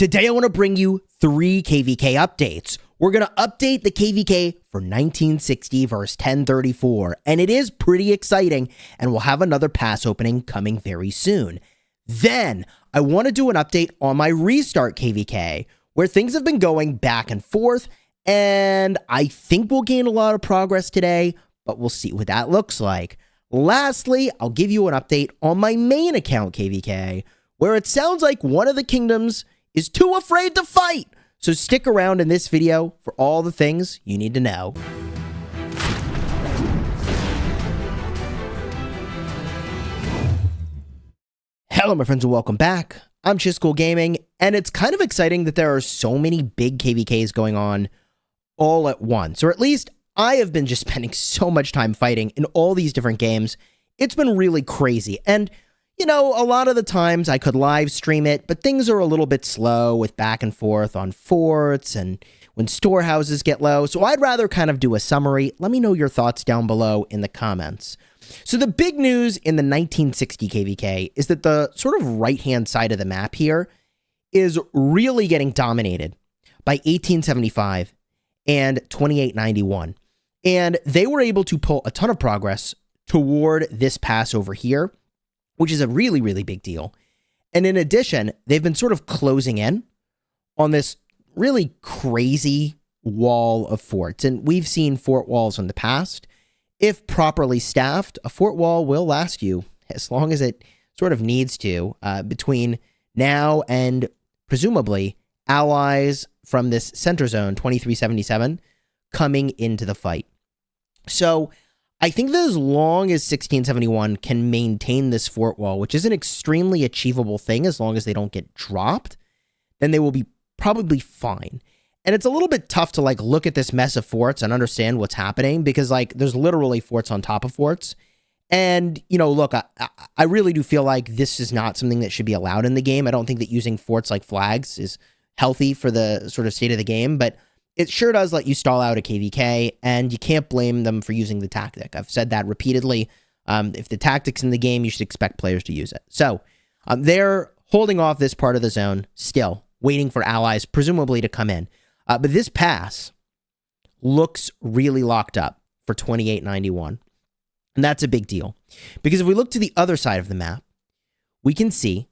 Today I want to bring you 3 KvK updates. We're going to update the KvK for 1960 verse 1034, and it is pretty exciting, and we'll have another pass opening coming very soon. Then, I want to do an update on my restart KvK, where things have been going back and forth, and I think we'll gain a lot of progress today, but we'll see what that looks like. Lastly, I'll give you an update on my main account KvK, where it sounds like one of the kingdoms is too afraid to fight. So stick around in this video for all the things you need to know. Hello, my friends, and welcome back. I'm Chisgule Gaming, and it's kind of exciting that there are so many big KvKs going on all at once, or at least I have been just spending so much time fighting in all these different games. It's been really crazy, and you know, a lot of the times I could live stream it, but things are a little bit slow with back and forth on forts and when storehouses get low, so I'd rather kind of do a summary. Let me know your thoughts down below in the comments. So the big news in the 1960 KvK is that the sort of right-hand side of the map here is really getting dominated by 1875 and 2891. And they were able to pull a ton of progress toward this pass over here, which is a really, really big deal. And in addition, they've been sort of closing in on this really crazy wall of forts. And we've seen fort walls in the past. If properly staffed, a fort wall will last you as long as it sort of needs to, between now and presumably allies from this center zone, 2377, coming into the fight. So I think that as long as 1671 can maintain this fort wall, which is an extremely achievable thing as long as they don't get dropped, then they will be probably fine. And it's a little bit tough to like look at this mess of forts and understand what's happening because like there's literally forts on top of forts. And, you know, look, I really do feel like this is not something that should be allowed in the game. I don't think that using forts like flags is healthy for the sort of state of the game, but it sure does let you stall out a KvK, and you can't blame them for using the tactic. I've said that repeatedly. If the tactic's in the game, you should expect players to use it. So they're holding off this part of the zone still, waiting for allies, presumably, to come in. But this pass looks really locked up for 2891. And that's a big deal. Because if we look to the other side of the map, we can see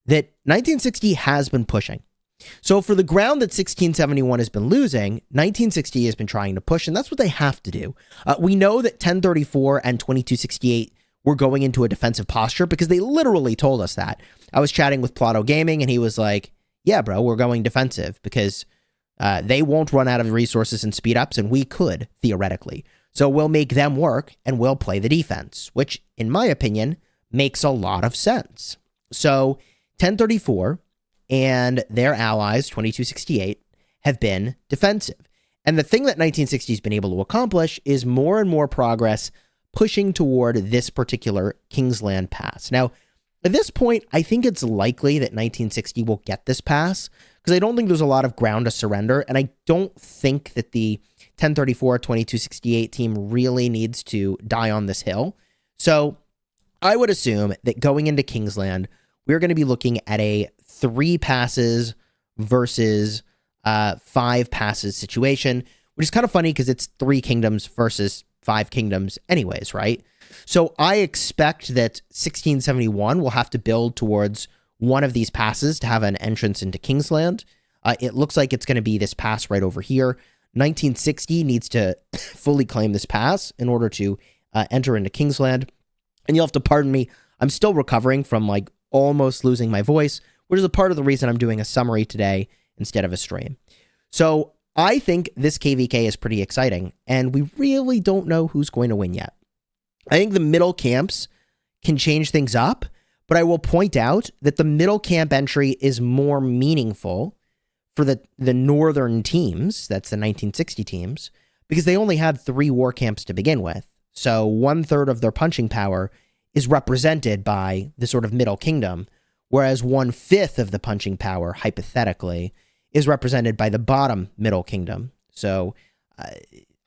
that 1960 has been pushing. So for the ground that 1671 has been losing, 1960 has been trying to push, and that's what they have to do. We know that 1034 and 2268 were going into a defensive posture because they literally told us that. I was chatting with Plato Gaming, and he was like, yeah, bro, we're going defensive because they won't run out of resources and speed-ups, and we could, theoretically. So we'll make them work, and we'll play the defense, which, in my opinion, makes a lot of sense. So 1034 and their allies, 2268, have been defensive. And the thing that 1960 has been able to accomplish is more and more progress pushing toward this particular Kingsland pass. Now, at this point, I think it's likely that 1960 will get this pass, because I don't think there's a lot of ground to surrender, and I don't think that the 1034-2268 team really needs to die on this hill. So I would assume that going into Kingsland, we're going to be looking at a 3 passes versus 5 passes situation, which is kind of funny because it's 3 kingdoms versus 5 kingdoms anyways, right? So I expect that 1671 will have to build towards one of these passes to have an entrance into Kingsland. It looks like it's going to be this pass right over here. 1960 needs to fully claim this pass in order to enter into Kingsland. And you'll have to pardon me, I'm still recovering from like almost losing my voice, which is a part of the reason I'm doing a summary today instead of a stream. So I think this KvK is pretty exciting, and we really don't know who's going to win yet. I think the middle camps can change things up, but I will point out that the middle camp entry is more meaningful for the northern teams, that's the 1960 teams, because they only had 3 war camps to begin with. So 1/3 of their punching power is represented by the sort of middle kingdom, whereas 1/5 of the punching power, hypothetically, is represented by the bottom middle kingdom. So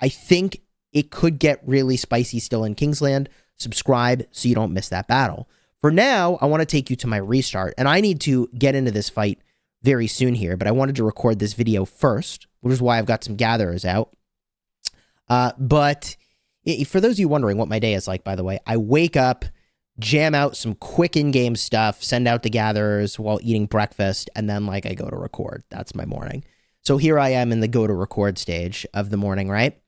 I think it could get really spicy still in Kingsland. Subscribe so you don't miss that battle. For now, I want to take you to my restart, and I need to get into this fight very soon here, but I wanted to record this video first, which is why I've got some gatherers out. But for those of you wondering what my day is like, by the way, I wake up, jam out some quick in-game stuff, send out the gatherers while eating breakfast, and then like I go to record. That's my morning. So here I am in the go to record stage of the morning, right?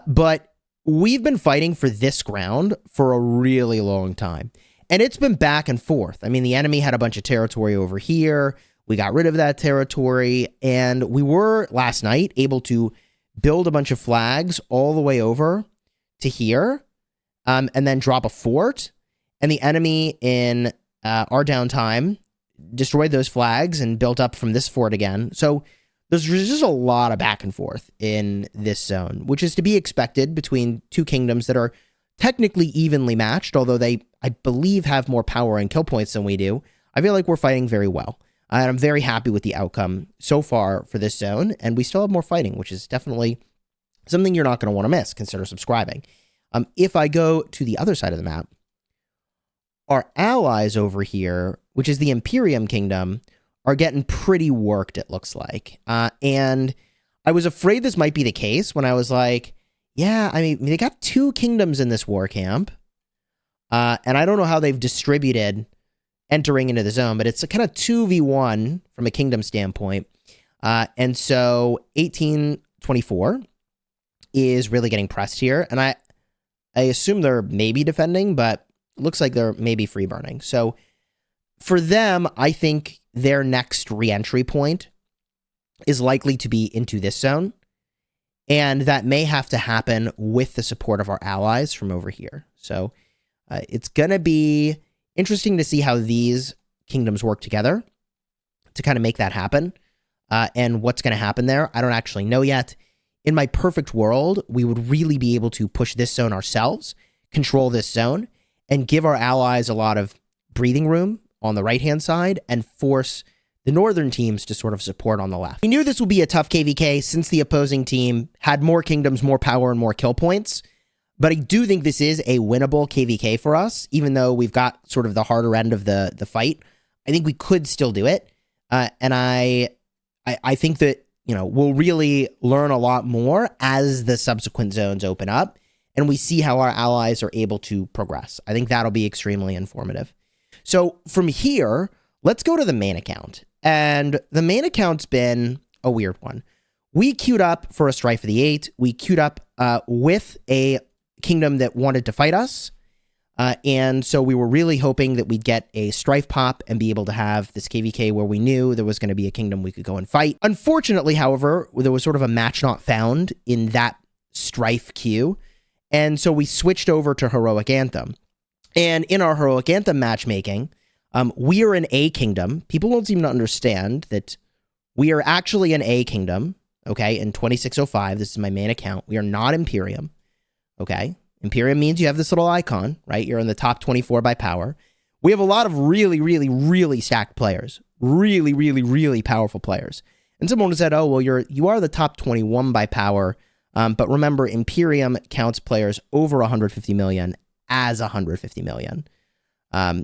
But we've been fighting for this ground for a really long time. And it's been back and forth. I mean, the enemy had a bunch of territory over here. We got rid of that territory. And we were, last night, able to build a bunch of flags all the way over to here. And then drop a fort. And the enemy in our downtime destroyed those flags and built up from this fort again. So there's just a lot of back and forth in this zone, which is to be expected between two kingdoms that are technically evenly matched, although they, I believe, have more power and kill points than we do. I feel like we're fighting very well. And I'm very happy with the outcome so far for this zone, and we still have more fighting, which is definitely something you're not going to want to miss. Consider subscribing. If I go to the other side of the map, our allies over here, which is the Imperium Kingdom, are getting pretty worked, it looks like. And I was afraid this might be the case when I was like, yeah, I mean, they got two kingdoms in this war camp. And I don't know how they've distributed entering into the zone, but it's a kind of 2v1 from a kingdom standpoint. And so 1824 is really getting pressed here. And I assume they're maybe defending, but it looks like they're maybe free burning. So for them, I think their next re-entry point is likely to be into this zone. And that may have to happen with the support of our allies from over here. So it's going to be interesting to see how these kingdoms work together to kind of make that happen. And what's going to happen there, I don't actually know yet. In my perfect world, we would really be able to push this zone ourselves, control this zone, and give our allies a lot of breathing room on the right-hand side and force the northern teams to sort of support on the left. We knew this would be a tough KvK since the opposing team had more kingdoms, more power, and more kill points. But I do think this is a winnable KvK for us, even though we've got sort of the harder end of the fight. I think we could still do it. And I think that, you know, we'll really learn a lot more as the subsequent zones open up and we see how our allies are able to progress. I think that'll be extremely informative. So from here, let's go to the main account. And the main account's been a weird one. We queued up for a Strife of the Eight. We queued up with a kingdom that wanted to fight us. And so we were really hoping that we'd get a Strife pop and be able to have this KvK where we knew there was going to be a kingdom we could go and fight. Unfortunately, however, there was sort of a match not found in that Strife queue. And so we switched over to Heroic Anthem. And in our Heroic Anthem matchmaking, we are an A kingdom. People don't seem to understand that we are actually an A kingdom, okay, in 2605. This is my main account. We are not Imperium, okay? Imperium means you have this little icon, right? You're in the top 24 by power. We have a lot of really, really, really stacked players. Really, really, really powerful players. And someone said, oh, well, you are the top 21 by power. But remember, Imperium counts players over 150 million as 150 million,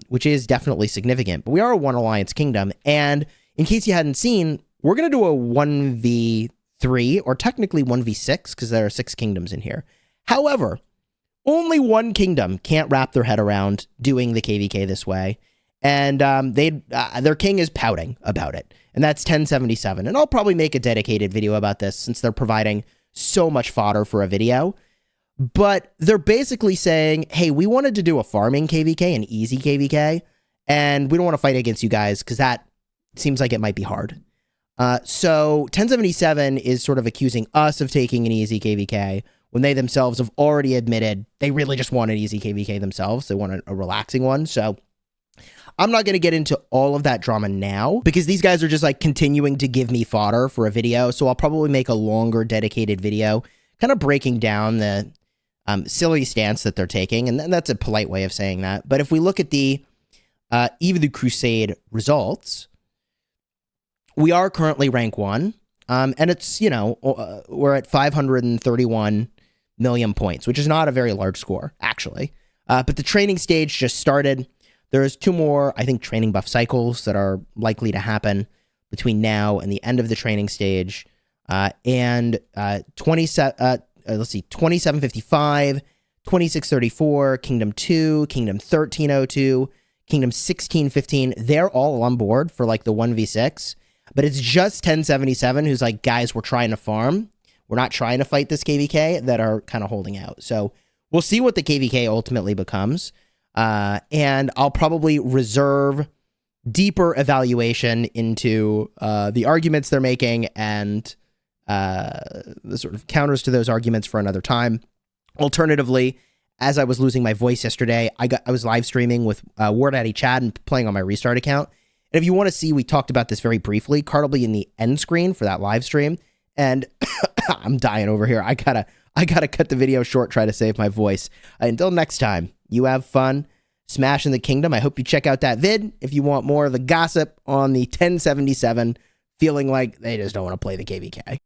which is definitely significant. But we are a one alliance kingdom. And in case you hadn't seen, we're going to do a 1v3 or technically 1v6 because there are 6 kingdoms in here. However, only one kingdom can't wrap their head around doing the KvK this way. And their king is pouting about it. And that's 1077. And I'll probably make a dedicated video about this since they're providing so much fodder for a video. But they're basically saying, hey, we wanted to do a farming KvK, an easy KvK, and we don't want to fight against you guys because that seems like it might be hard. So 1077 is sort of accusing us of taking an easy KvK when they themselves have already admitted they really just want an easy KvK themselves. They want a relaxing one. So I'm not going to get into all of that drama now because these guys are just like continuing to give me fodder for a video. So I'll probably make a longer dedicated video kind of breaking down the silly stance that they're taking. And that's a polite way of saying that. But if we look at the Eve of the Crusade results, we are currently rank 1. And it's, you know, we're at 531 million points, which is not a very large score, actually. But the training stage just started. There's 2 more, I think, training buff cycles that are likely to happen between now and the end of the training stage. And 2755, 2634, Kingdom 2, Kingdom 1302, Kingdom 1615, they're all on board for like the 1v6. But it's just 1077 who's like, guys, we're trying to farm. We're not trying to fight this KvK, that are kind of holding out. So we'll see what the KvK ultimately becomes. And I'll probably reserve deeper evaluation into the arguments they're making and the sort of counters to those arguments for another time. Alternatively, as I was losing my voice yesterday, I was live streaming with War Daddy Chad and playing on my restart account. And if you want to see, we talked about this very briefly. Card will be in the end screen for that live stream. And I'm dying over here. I gotta cut the video short, try to save my voice. Until next time, you have fun smashing the kingdom. I hope you check out that vid if you want more of the gossip on the 1077, feeling like they just don't want to play the KvK.